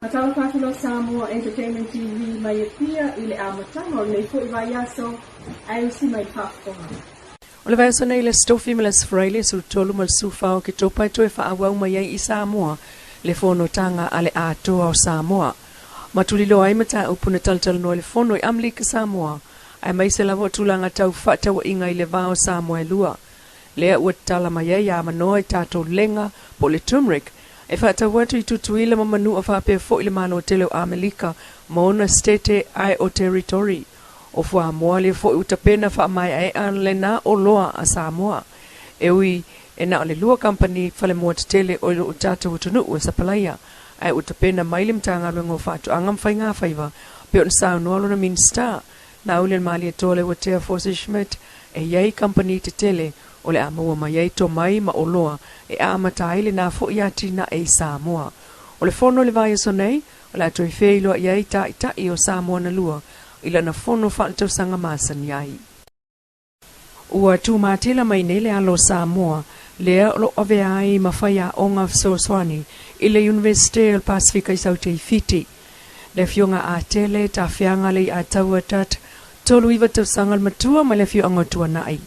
Matala kātula Samoa Entertainment TV mai pia ile amatanga o le fo i vai aso ai usi mai whaafonga. O le vai aso nei le stofi me le sfraile su tolu mal sufao ki topai toe whaawau mai ai i Samoa le fono tanga ale atoa o Samoa. Matulilo ai mata upuna taltal no le fono i amli ki Samoa ai mai se lavo tulanga tau whatawa inga i le vao Samoa lua. Lea ua tala mai ai a manoa i tato lenga po le turmeric e whata watu i tutuila mamanu a whapea fo ile mano tele o Amerika maona state ai o territory. O fua moa le fo i utapena wha mai ai an le na o loa a Samoa. Ewi e na o le lua company whale mua tele o o tata utunu ua sapalaya. Ai utapena mailim tanga luengo whatu angam whai ngā whaiva pe on sao nualo na minsta. Na ulen mali e tole wa tea Force Schmidt e yei company te tele o le amua mai ai to mai ma o loa e amata ile na fo iati na e Samoa. O le fono le vai so nei, o le ato i feilo iai ta i o Samoa na lua, ila na fono whanto sanga masani ai. Ua tu matila mai nele alo Samoa, lea lo ove ai mawhaia o ngā Soswani, ile Universite Pasifika i saute i fiti. Le fionga a tele ta fianga le a taua tat, tolu iwa tau sangal matua ma le fionga tua nai.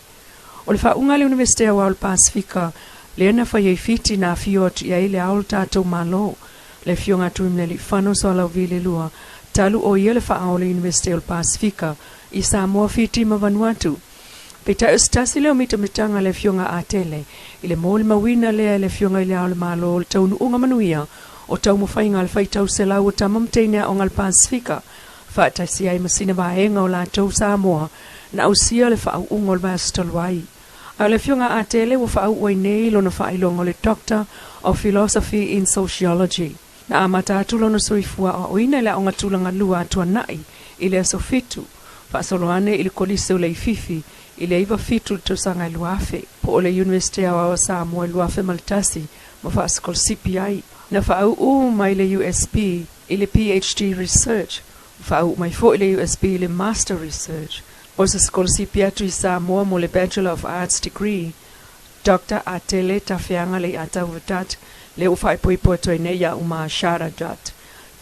O le whaunga le Universite a Wal Pasifika, le na whai fiti na fiot ia ile aul tātou malo. Le fionga tuimne li whano so alau Vili Leilua, talu o ia le whaau le Universite Wal Pasifika, i Samoa fiti ma Vanuatu. Peta ustasi leo mita mitanga le fionga a tele, ile mōli mawina lea le fionga ile aul malo le taunu unga manuia, o tau mawhainga le whai tau se lau o tamamteina o ngal Pasifika. Whata si ai masina vaenga o la tau Samoa, na usia le whaau unga o le vastolwai. A le fionga a tele wa whaau oi nei lo na whailonga le Doctor of Philosophy in Sociology. Na amata atulo na soifua o oina le onga tulanga lua atua nai, ile aso fitu. Whaasoloane ili kolise o le fifi, ile iwa fitu to sanga i luafe. Po o le Universite a Samoa i luafe maltasi, ma whaaskol CPI. Na whaau mai le USP, ile PhD Research. Whaau mai fo ile USP ile Master Research. O sa skol CPI i Samoa mo le Bachelor of Arts degree. Dr. Atele tafianga le atauvatat le ufai poipo to ineya uma shara dat.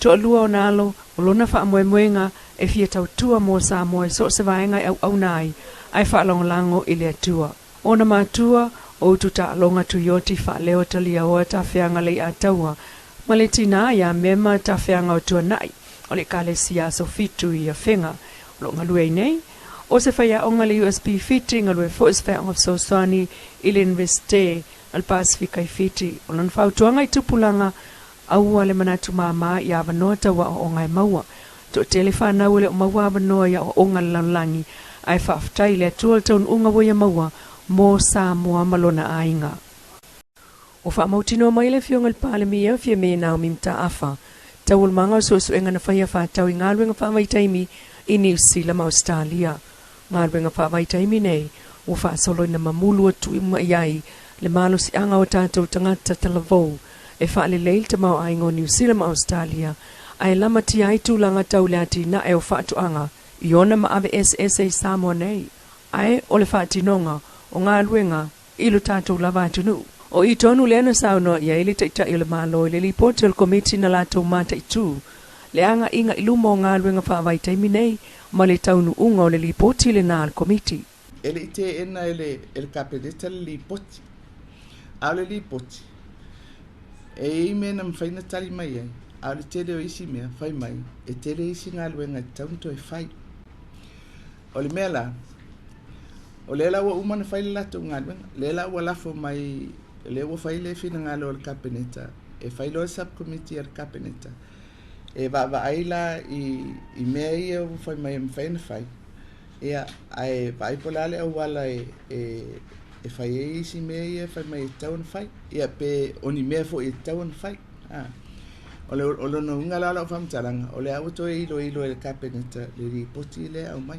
To alua o nalo, o lona wha amoemoenga e fia tautua mo Samoa so se vaenga au nai, ai wha lango i le atua. Ona mātua, o tuta alonga tuyoti wha leo talia oa tafianga le ataua, ma le tina ia mema tafianga o tua nai, o le kale sia so fitu i a whenga, o longa lue nei, o se whaia onga le USB fiti nga lue fo is whaia of Soswani i le Universite al Pasifika i fiti. O lan whautuanga i tupulanga aua le manatu mama i awanoa tawa o onga e maua. To telefana ule o maua awanoa ia o onga lanlangi ai whaftai le atual taun unga woia maua mo Samoa malona ainga. O wha mautino mai le fionga le pale mia fia me nao mimta afa. Tawul manga o sosu enga na whaia whatau i ngaluenga whaamaitaimi i New Zealand Australia. Ngārwenga whawaitaimi nei, o whaasolo ina mamulu atu ima iai, le malo si anga o tātou tangata talavou, e whaale leil te mau aingo New Zealand Australia, ai lama ti ai tūlanga tau le ati na e o whaatu anga, i ona ma ave SSA Samoa nei, ai o le whaatinonga, o ngārwenga, ilu tātou lava atunu. O i tonu le ana sauno ia ili taita i le malo, le li portal committee na lātou mata i tū, le anga inga ilumo ngārwenga whawaitaimi nei, ma le taunu unga o le lipoti le nā al komiti. Ele ite ena ele kapeneta le lipoti. Au le lipoti. E ime na mwhaina tali mai ai. Au le tele o isi mea, whai mai. E tele isi ngā luenga taunu to e whai. O le mea la. O le la ua umana whai le lato ngā luenga. Le la ua lafo mai. Le ua whai le fina ngā lua le kapeneta. E whai loa subcommittee al kapeneta. E va aila i mea ia o whai mai mwhaina whai. Ia, ai vai polale au wala e whai e isi mea ia whai mai e tauan whai. Ia pe oni mea fo e tauan whai. O le no unga lala o whamtaranga. O le auto e ilo e le kapeneta le ripoti le au mai.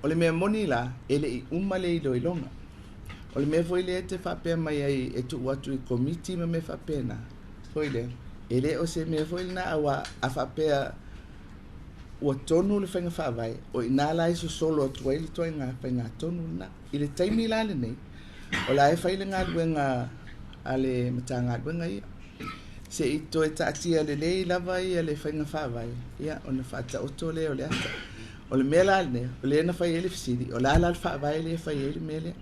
O le mea moni la, e le i uma le ilo longa. O le mea fo ile e te whapea mai ai e tu watu i komiti ma me whapea na. Fo ile. Ele o se mea foi na awa a whapea ua tonu le whainga whaavai o i nā lai so solo o tuai le toi ngā whainga tonu na. I le taimi la le nei, o la e whaile ngā luenga a le mata ngā luenga ia. se i toe taatia lelei lava ia le faiga faavai ia ona faataoto lea o le ata o le mea la lenea o lē na fai ai le fesili o la le faavae lea fai ai le mea lea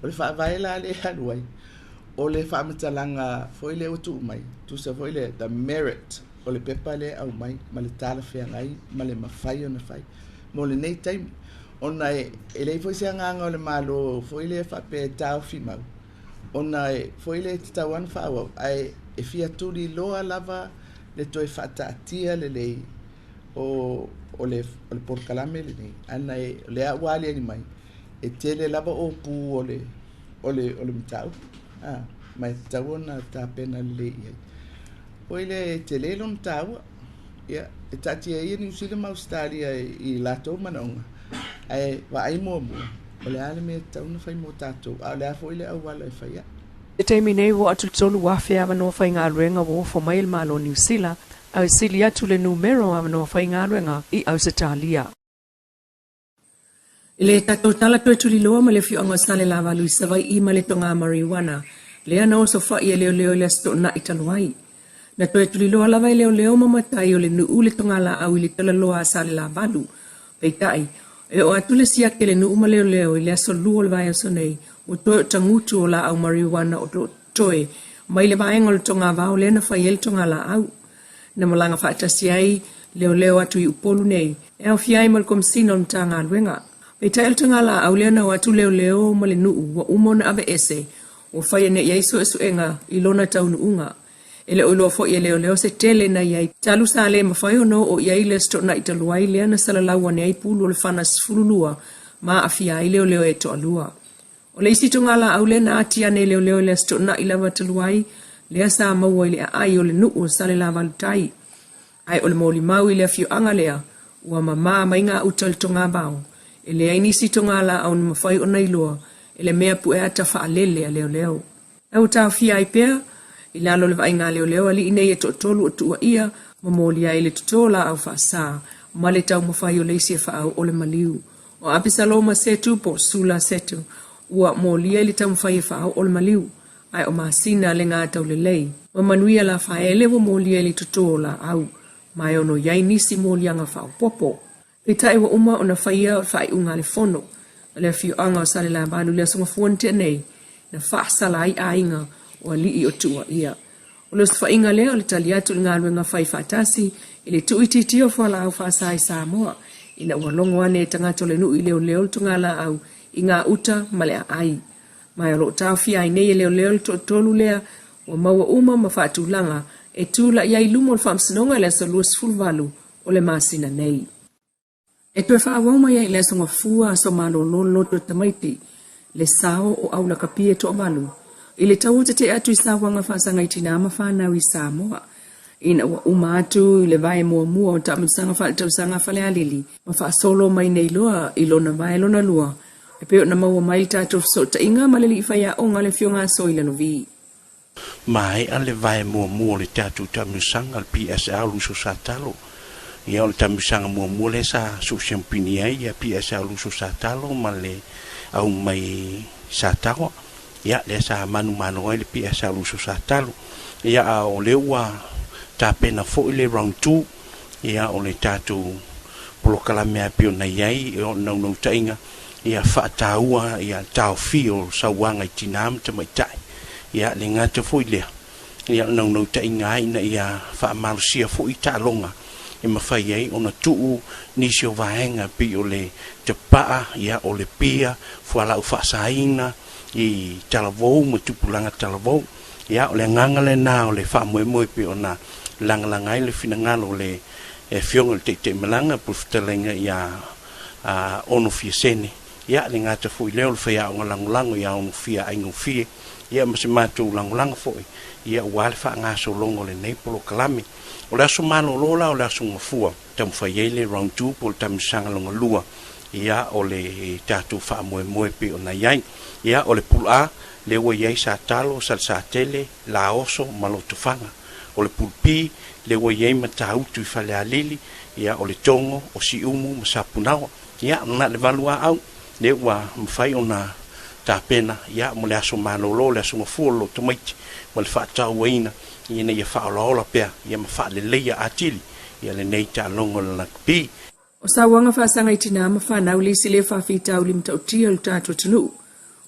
o le faavae la lē alu ai o le faamatalaga foi le ua tuu mai tusa foi le the merit o le pepa le au mai ma le talafeagai ma le mafai ona fai mo lenei taimi ona e lei foi se agaga o le malo foi le faapea taofi mau ona e foi le tatauana faauau ae e fia tuli loa lava le toe faataatia lelei o le polokalame lenei ana e le aʻua aliani mai e tele lava opū o le matau mai tatau ona tapena lelei ai oi le tele lona tāua ia e taatia ia niusila ma australia i latou manaʻoga ae vaai muamua o le a le mea tatauna fai mo tatou a o le a foʻi le auala e fai aʻi E taimi nei wo atu tolu wafe ava no whai ngā ruenga wo fo mai il malo New Zealand, au sili atu le numero ava no whai ngā ruenga I au Setalia. Ile tatou tala tue tuliloa ma le fiu anga sale lava lui savai I ma le tonga marijuana, le ana o so whai e leo le asto na italuai. Na tue tuliloa lava leo mamatai o le nuu le tonga la au ili tala loa sale lava lu. Peitai, e o atu le siake le nuu ma leo ile aso luo le vai aso nei, o toe tangutu o la au marijuana o toe, mai le vaenga o le tonga vau le na whai el tonga la au. Na malanga whaatasi ai, leo atu I upolu nei, e au fiai mal komsina o mta ngā luenga. Pei tai el tonga la au leo na o atu leo ma le nuu, wa umona ave ese, o whai ane iaiso esu enga, I lona tau nuunga. Ele o loa fo I leo se tele na iai, talu sa le mawhai ono o iai le sto na italuai lea na salalau ane ai pulu o le whana sifurulua, ma a fiai leo e to alua. O le isi tonga la au le na atia ne leo le sto na ilawa taluai, lea sa maua ile a ai o le nuu o sale la valutai. Ai o le moli mau ile a fiu anga lea, ua mama mai ngā uta le tonga bao. E le ai nisi tonga la au ni mawhai o Leilua, e le mea pu e ata wha lele a leo. Au tau fia ai pea, I lalo le vai ngā leo ali inei e tolu o tua ia, ma moli ai le tutola au wha saa, ma le tau mawhai o le isi e wha au o le maliu. O apisalo ma setu po sula setu, ua moli ai le tau mawhai e wha au o le maliu, ai o masina le ngā tau le lei. Ma manuia la wha ele wa moli ai le tutola au, mai ono iai nisi moli anga wha popo. E tai wa uma o na whaia o whai unga le fono, le fiu anga o sale la banu le songa fuante nei, na wha sala ai a inga, o li o tua ia. O le sfa inga leo le tali atu ngā luenga whai whatasi, le tuititi o whala au whasai Samoa, ina ua longo ane e tangato le nui leo tunga la au, I ngā uta ma le ai. Mai o lo tau fia I nei leo tolu lea, o maua uma ma whatu langa, e tūla iai lumo le whamsinonga le sa luas fulvalu o le masina nei. E tue whaawama iai le songa fua so malo loto tamaiti, le sao o au la kapie to valu. I le tau te atu I sawanga whasanga I tina ama whanau I Samoa. Ina ua umatu I le vai mua o tamusanga whaatausanga whale alili. Ma wha solo mai nei loa I lona vai lona lua. E peo na maua mai tātou so ta inga malili I whaia o ngale fionga so I lano vi. Mai a le vai mua le tātou tamusanga le PSL luso sa talo. Ia o le tamusanga mua le sa so champini ai ia PSL luso sa talo ma le au mai sa tawa. Ia le sa manu ai le PSL luso sa talo. Ia o le ua tapena fo I le round 2. Ia o le tātou polokalame a pio na iai o nau tainga. Ia whaataua ia tau fio sawanga I tinam te mai tai. Ia le ngata fo I lea. Ia nau tainga ina ia whaamarusia fo I tālonga. E mawhai ei ona tuu nisi o vahenga pi o le te paa ia o le pia fuala u whaasaina I talavou ma tupulanga talavou ia o le ngangale na o le whaamoemoe pi o na langalangai le finangalo le fionga le te malanga pufutalenga ia ono fia Sene ia le ngata fo I leo le whaia o ngalangulango ia ono fia aingo fia ia masimatu langulango fo ia wale whaangaso longo le neipolo kalami o le aso malo lola o le aso ngafua tamu whaiele round 2 po le tamu sanga longa lua ia o le tatu whaamoemoe pi o na iai ia o le pula le ua iai sa talo sa tele la oso malotofanga o le pulpi le ua iai matautu I whale alili ia o le tongo o si umu masapunawa ia na le valua au le ua mwhai o na tapena ia mo le aso malo lo le aso ngafua lo tomaiti mo le whaatau waina ina ia whaolola pea, ia ma whaaleleia atili, ia le nei ta longo lana pi. O sa wanga whaasanga i tina ma whanau le sile whawhita uli mta utia lu tātua tunu.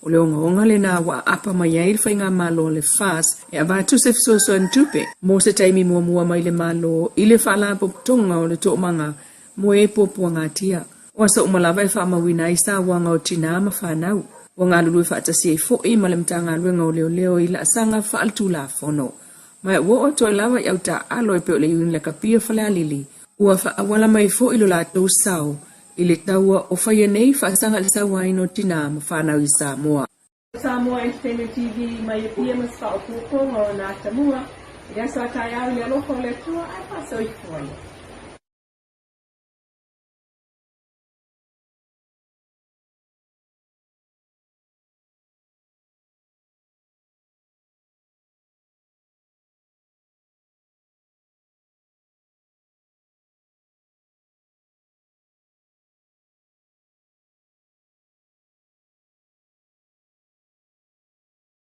O le onga le na wa apa mai ai le whainga malo le whaas e avatu se fisoso tupe. Mo se taimi mua mai le malo i le whala poptonga o le toomanga mo e popua ngatia. O asa umalawa e whaamawina i sa wanga o tina ma whanau. O ngā lulu e whaatasi e fo e malemtanga luenga o leo i la asanga whaaltu la fono. Mai wo o toi lawa i au ta alo e peo le iun le kapia whale alili. Ua whaawala mai fo ilo la tau sao, i le taua o whaia nei whaasanga le sawa ino tina ma whanau i Samoa. Samoa Entertainment TV mai e pia mas wha o kukonga o nā Samoa, i asa kai au le aloko le tua ai paso i kuai.